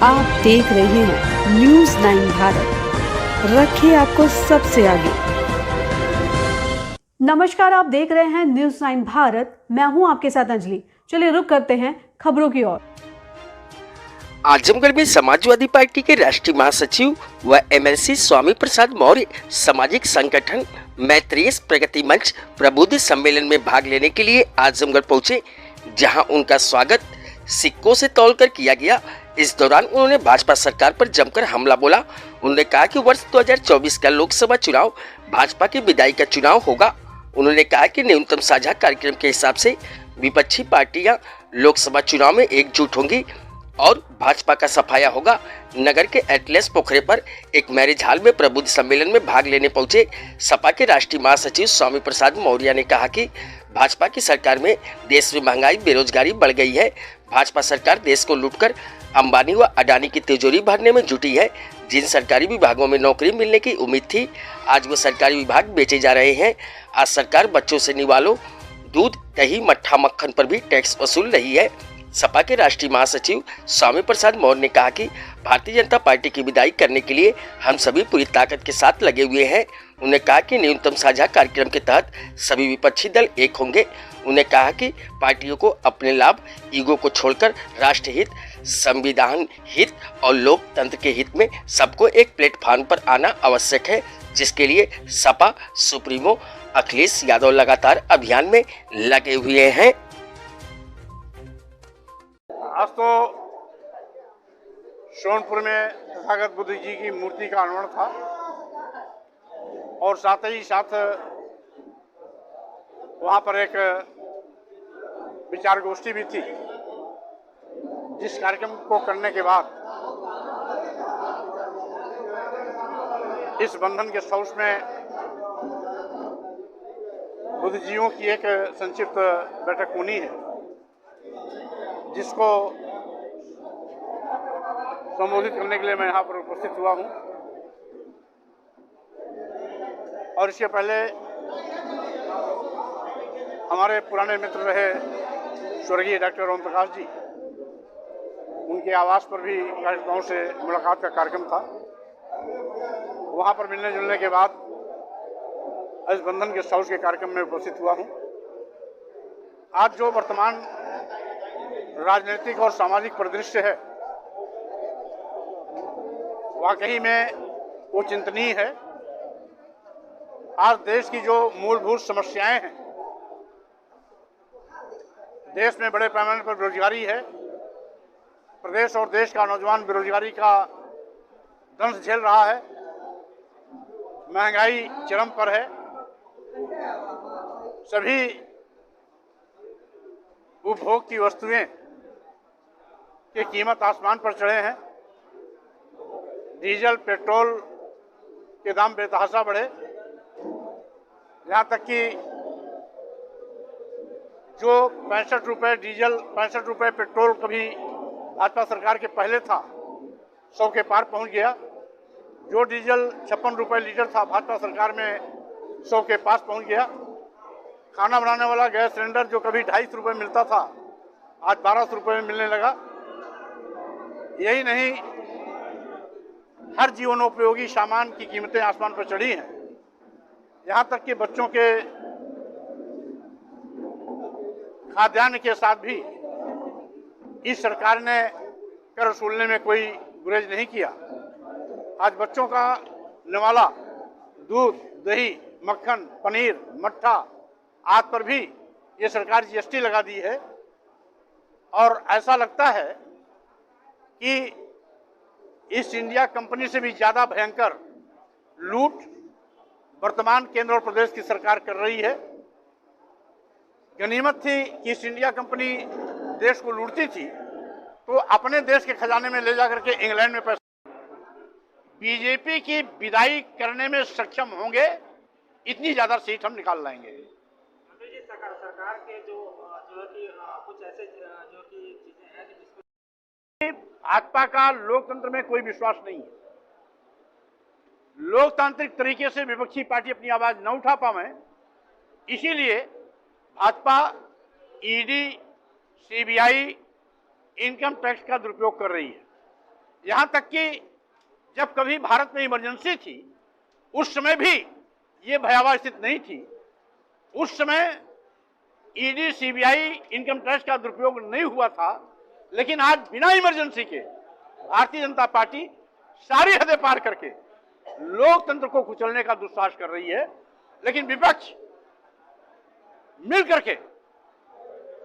आप देख रहे हैं न्यूज़ 9 भारत, रखिए आपको सबसे आगे। नमस्कार, आप देख रहे हैं न्यूज़ 9 भारत, मैं हूं आपके साथ अंजलि। चलिए रुक करते हैं खबरों की ओर। आजमगढ़ में समाजवादी पार्टी के राष्ट्रीय महासचिव व एमएलसी स्वामी प्रसाद मौर्य सामाजिक संगठन मैत्रेय प्रगति मंच प्रबुद्ध सम्मेलन में भाग लेने के लिए आजमगढ़ पहुंचे, जहां उनका स्वागत सिक्कों से तौलकर किया गया। इस दौरान उन्होंने भाजपा सरकार पर जमकर हमला बोला। उन्होंने कहा कि वर्ष 2024 का लोकसभा चुनाव भाजपा की विदाई का चुनाव होगा। उन्होंने कहा कि न्यूनतम साझा कार्यक्रम के हिसाब से विपक्षी पार्टियां लोकसभा चुनाव में एकजुट होंगी और भाजपा का सफाया होगा। नगर के एटलस पोखरे पर एक मैरिज हॉल में प्रबुद्ध सम्मेलन में भाग लेने पहुंचे सपा के राष्ट्रीय महासचिव स्वामी प्रसाद मौर्य ने कहा कि भाजपा की सरकार में देश में महंगाई, बेरोजगारी बढ़ गई है। भाजपा सरकार देश को लूटकर अंबानी व अडानी की तिजोरी भरने में जुटी है। जिन सरकारी विभागों में नौकरी मिलने की उम्मीद थी, आज वो सरकारी विभाग बेचे जा रहे हैं। आज सरकार बच्चों से निवालों, दूध, दही, मट्ठा, मक्खन पर भी टैक्स वसूल रही है। सपा के राष्ट्रीय महासचिव स्वामी प्रसाद मौर्य ने कहा कि भारतीय जनता पार्टी की विदाई करने के लिए हम सभी पूरी ताकत के साथ लगे हुए हैं। उन्होंने कहा कि न्यूनतम साझा कार्यक्रम के तहत सभी विपक्षी दल एक होंगे। उन्होंने कहा कि पार्टियों को अपने लाभ, ईगो को छोड़कर राष्ट्र हित, संविधान हित और लोकतंत्र के हित में सबको एक प्लेटफॉर्म पर आना आवश्यक है, जिसके लिए सपा सुप्रीमो अखिलेश यादव लगातार अभियान में लगे हुए हैं। आज तो सोनपुर में तथागत बुद्ध जी की मूर्ति का अनावरण था और साथ ही साथ वहाँ पर एक विचार गोष्ठी भी थी, जिस कार्यक्रम को करने के बाद इस बंधन गेस्ट हाउस में बुद्धिजीवियों की एक संक्षिप्त बैठक होनी है, जिसको संबोधित करने के लिए मैं यहाँ पर उपस्थित हुआ हूँ। और इसके पहले हमारे पुराने मित्र रहे स्वर्गीय डॉक्टर ओम प्रकाश जी, उनके आवास पर भी कार्यकर्ताओं से मुलाकात का कार्यक्रम था। वहाँ पर मिलने जुलने के बाद इस बंधन गेस्ट हाउस के कार्यक्रम में उपस्थित हुआ हूँ। आज जो वर्तमान राजनीतिक और सामाजिक परिदृश्य है, वाकई में वो चिंतनीय है। आज देश की जो मूलभूत समस्याएं हैं, देश में बड़े पैमाने पर बेरोजगारी है। प्रदेश और देश का नौजवान बेरोजगारी का दंश झेल रहा है। महंगाई चरम पर है। सभी उपभोग की वस्तुएं की कीमत आसमान पर चढ़े हैं। डीजल, पेट्रोल के दाम बेतहाशा बढ़े, यहाँ तक कि जो 65 रुपये डीजल, 65 रुपये पेट्रोल कभी भाजपा सरकार के पहले था, 100 के पार पहुंच गया। जो डीजल 56 रुपये लीटर था, भाजपा सरकार में 100 के पास पहुंच गया। खाना बनाने वाला गैस सिलेंडर जो कभी 250 रुपये मिलता था, आज 1200 रुपये में मिलने लगा। यही नहीं, हर जीवनोपयोगी सामान की कीमतें आसमान पर चढ़ी हैं। यहाँ तक कि बच्चों के खाद्यान्न के साथ भी इस सरकार ने कर वसूलने में कोई गुरेज नहीं किया। आज बच्चों का निवाला, दूध, दही, मक्खन, पनीर, मट्ठा आदि पर भी ये सरकार जीएसटी लगा दी है। और ऐसा लगता है कि ईस्ट इंडिया कंपनी से भी ज़्यादा भयंकर लूट वर्तमान केंद्र और प्रदेश की सरकार कर रही है। गनीमत थी कि ईस्ट इंडिया कंपनी देश को लूटती थी तो अपने देश के खजाने में ले जाकर के इंग्लैंड में पैसा। बीजेपी की विदाई करने में सक्षम होंगे, इतनी ज़्यादा सीट हम निकाल लाएंगे। सरकार के जो कि कुछ ऐसे जो कि चीजें हैं जिसको भाजपा का लोकतंत्र में कोई विश्वास नहीं है। लोकतांत्रिक तरीके से विपक्षी पार्टी अपनी आवाज न उठा पावे, इसीलिए Bhajpa ED, CBI, income tax का दुरुपयोग कर रही है। यहाँ तक कि जब कभी भारत में इमरजेंसी थी उस समय भी ये भयावह स्थिति नहीं थी। उस समय ईडी, सीबीआई, इनकम टैक्स का दुरुपयोग नहीं हुआ था। लेकिन आज बिना इमरजेंसी के भारतीय जनता पार्टी सारी हदें पार करके लोकतंत्र को कुचलने का दुस्साहस कर रही है। लेकिन विपक्ष मिल करके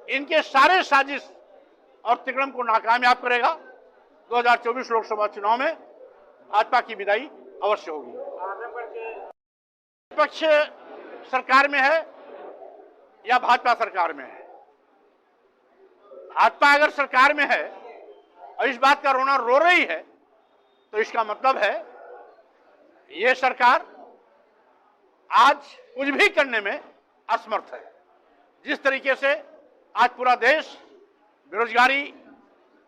इनके सारे साजिश और तिकड़म को नाकामयाब करेगा। 2024 लोकसभा चुनाव में भाजपा की विदाई अवश्य होगी। विपक्ष सरकार में है या भाजपा सरकार में है? भाजपा अगर सरकार में है और इस बात का रोना रो रही है तो इसका मतलब है ये सरकार आज कुछ भी करने में असमर्थ है। जिस तरीके से आज पूरा देश बेरोजगारी,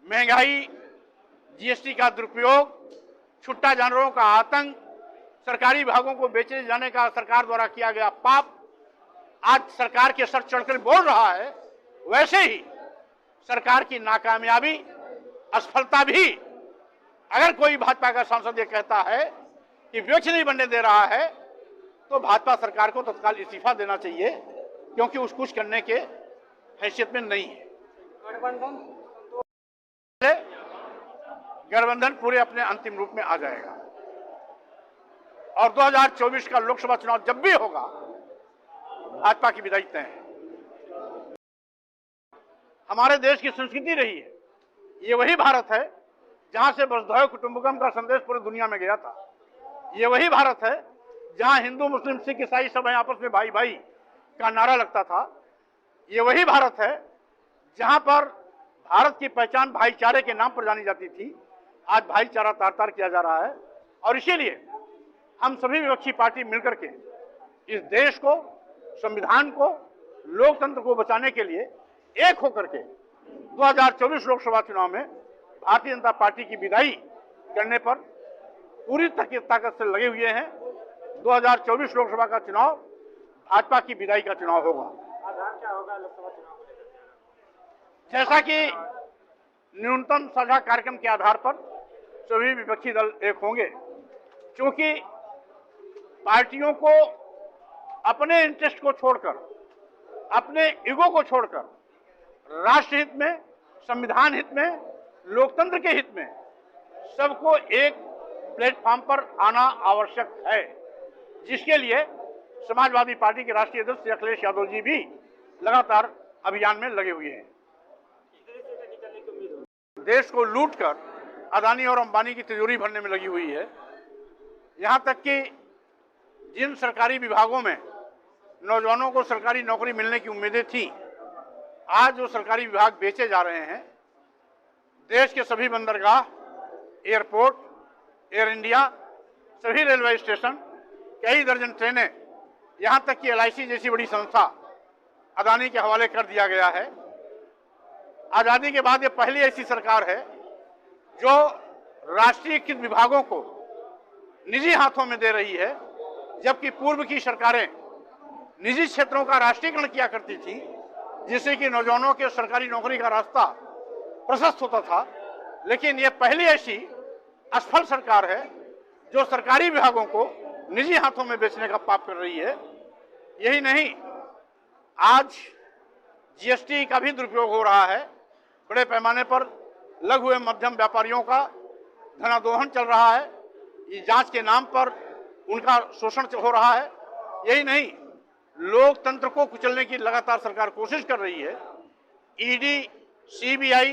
महंगाई, जीएसटी का दुरुपयोग, छुट्टा जानवरों का आतंक, सरकारी विभागों को बेचे जाने का सरकार द्वारा किया गया पाप आज सरकार के सर चढ़कर बोल रहा है, वैसे ही सरकार की नाकामयाबी, असफलता भी अगर कोई भाजपा का सांसद ये कहता है कि विपक्ष नहीं बनने दे रहा है तो भाजपा सरकार को तत्काल इस्तीफा देना चाहिए, क्योंकि उस कुछ करने के हैसियत में नहीं है। गठबंधन पूरे अपने अंतिम रूप में आ जाएगा और 2024 का लोकसभा चुनाव जब भी होगा भाजपा की विदाई तय है। हमारे देश की संस्कृति रही है, ये वही भारत है जहां से वसुधैव कुटुंबकम का संदेश पूरी दुनिया में गया था। ये वही भारत है जहां हिंदू, मुस्लिम, सिख, ईसाई सब आपस में भाई भाई का नारा लगता था। ये वही भारत है जहां पर भारत की पहचान भाईचारे के नाम पर जानी जाती थी। आज भाईचारा तार तार किया जा रहा है और इसीलिए हम सभी विपक्षी पार्टी मिलकर के इस देश को, संविधान को, लोकतंत्र को बचाने के लिए एक होकर के 2024 लोकसभा चुनाव में भारतीय जनता पार्टी की विदाई करने पर पूरी ताकत से लगे हुए हैं। 2024 लोकसभा का चुनाव भाजपा की विदाई का चुनाव होगा। आधार क्या होगा लोकसभा चुनाव को लेकर? जैसा कि न्यूनतम साझा कार्यक्रम के आधार पर सभी विपक्षी दल एक होंगे, क्योंकि पार्टियों को अपने इंटरेस्ट को छोड़कर, अपने ईगो को छोड़कर राष्ट्र हित में, संविधान हित में, लोकतंत्र के हित में सबको एक प्लेटफॉर्म पर आना आवश्यक है, जिसके लिए समाजवादी पार्टी के राष्ट्रीय अध्यक्ष अखिलेश यादव जी भी लगातार अभियान में लगे हुए हैं। देश को लूटकर अदानी और अंबानी की तिजोरी भरने में लगी हुई है। यहां तक कि जिन सरकारी विभागों में नौजवानों को सरकारी नौकरी मिलने की उम्मीदें थी, आज वो सरकारी विभाग बेचे जा रहे हैं। देश के सभी बंदरगाह, एयरपोर्ट, एयर इंडिया, सभी रेलवे स्टेशन, कई दर्जन ट्रेनें, यहां तक कि LIC जैसी बड़ी संस्था अदानी के हवाले कर दिया गया है। आजादी के बाद ये पहली ऐसी सरकार है जो राष्ट्रीयकृत विभागों को निजी हाथों में दे रही है, जबकि पूर्व की सरकारें निजी क्षेत्रों का राष्ट्रीयकरण किया करती थी, जिससे कि नौजवानों के सरकारी नौकरी का रास्ता प्रशस्त होता था। लेकिन ये पहली ऐसी असफल सरकार है जो सरकारी विभागों को निजी हाथों में बेचने का पाप कर रही है। यही नहीं, आज GST का भी दुरुपयोग हो रहा है। बड़े पैमाने पर लघु एवं मध्यम व्यापारियों का धनादोहन चल रहा है। ये जांच के नाम पर उनका शोषण हो रहा है। यही नहीं, लोकतंत्र को कुचलने की लगातार सरकार कोशिश कर रही है। ED, CBI,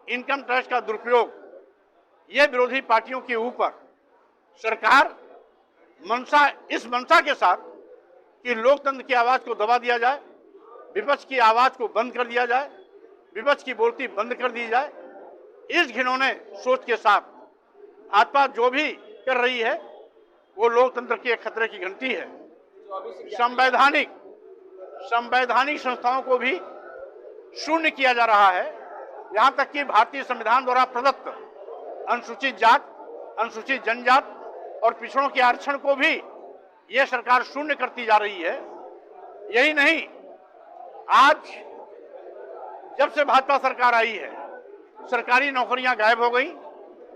इनकम टैक्स का दुरुपयोग, ये विरोधी पार्टियों के ऊपर सरकार इस मंशा के साथ कि लोकतंत्र की आवाज को दबा दिया जाए, विपक्ष की आवाज को बंद कर दिया जाए, विपक्ष की बोलती बंद कर दी जाए, इस घिनौने सोच के साथ भाजपा जो भी कर रही है वो लोकतंत्र की एक खतरे की घंटी है। संवैधानिक संस्थाओं को भी शून्य किया जा रहा है। यहां तक कि भारतीय संविधान द्वारा प्रदत्त अनुसूचित जात, अनुसूचित जनजात और पिछड़ों के आरक्षण को भी ये सरकार शून्य करती जा रही है। यही नहीं, आज जब से भाजपा सरकार आई है, सरकारी नौकरियां गायब हो गई,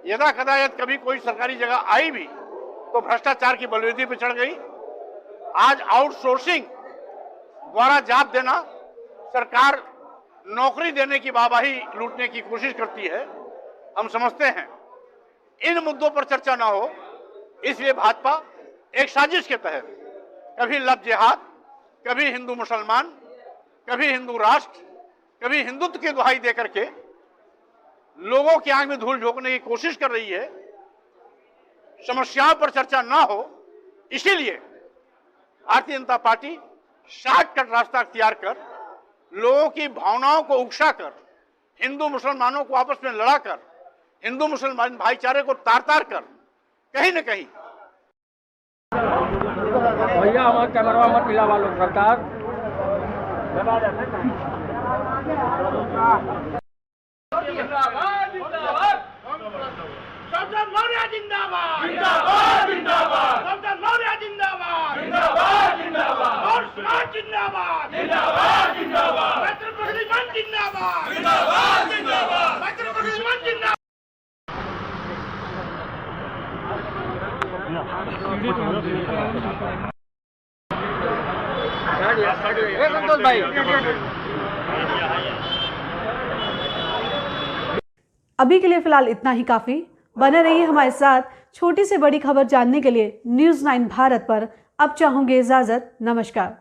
यदा कदायद कभी कोई सरकारी जगह आई भी तो भ्रष्टाचार की बलवेदी पर चढ़ गई। आज आउटसोर्सिंग द्वारा जॉब देना, सरकार नौकरी देने की वाहवाही लूटने की कोशिश करती है। हम समझते हैं इन मुद्दों पर चर्चा ना हो, इसलिए भाजपा एक साजिश के तहत कभी लव जिहाद, कभी हिंदू मुसलमान, कभी हिंदू राष्ट्र, कभी हिंदुत्व की दुहाई देकर के लोगों की आंख में धूल झोंकने की कोशिश कर रही है। समस्याओं पर चर्चा ना हो, इसीलिए भारतीय जनता पार्टी शॉर्टकट रास्ता अख्तियार कर लोगों की भावनाओं को उकसाकर, हिंदू मुसलमानों को आपस में लड़ाकर, हिंदू मुसलमान भाईचारे को तार तार कर कहीं न कहीं भैया हमारे कैमरा मत मिला वालों सरकार। जिंदाबाद जिंदाबाद डॉक्टर मौर्य जिंदाबाद जिंदाबाद जिंदाबाद डॉक्टर मौर्य जिंदाबाद जिंदाबाद जिंदाबाद और समाज जिंदाबाद जिंदाबाद जिंदाबाद डॉक्टर प्रतिमान जिंदाबाद जिंदाबाद जिंदाबाद डॉक्टर प्रतिमान जिंदाबाद। संतोष भाई अभी के लिए फिलहाल इतना ही काफी। बने रहिए हमारे साथ। छोटी से बड़ी खबर जानने के लिए न्यूज़ 9 भारत पर अब चाहूंगी इजाजत। नमस्कार।